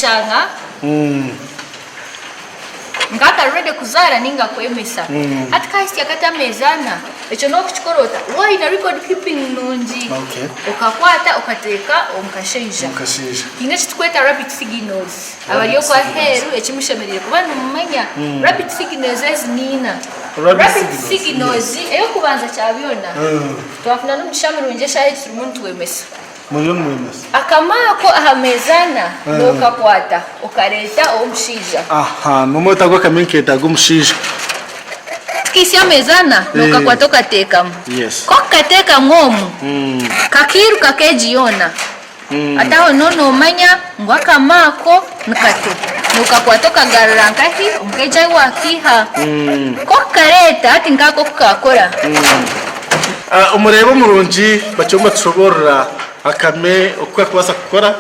okashanga ngaka rede kuzara ninga kwemesa hati kahisi yakata mezana echo no kuchikorota why na record keeping nonji okakwata okateka omukasheija inga chitkweta rapid signals abaliyo kwa heru echimushemerere kubana mumanya rapid signals ezinina rapid signals eyo kubanza chabyona twafuna n'umushamiro nje shahidi umuntu wemesa akamako ahamezana nokakwata okareta omushija nomota gwa kamenketa gumushija tikisya mezana nokakwata okatekamo kokateka ngomu kakiru kakejiyona ataho nono manya ngwakamako nkate nokakwata okagarura nkahi omukeja wakiha kokareta ati nkako kukakora umurebo murungi bachomba tushobora akame okwa kwasa kukora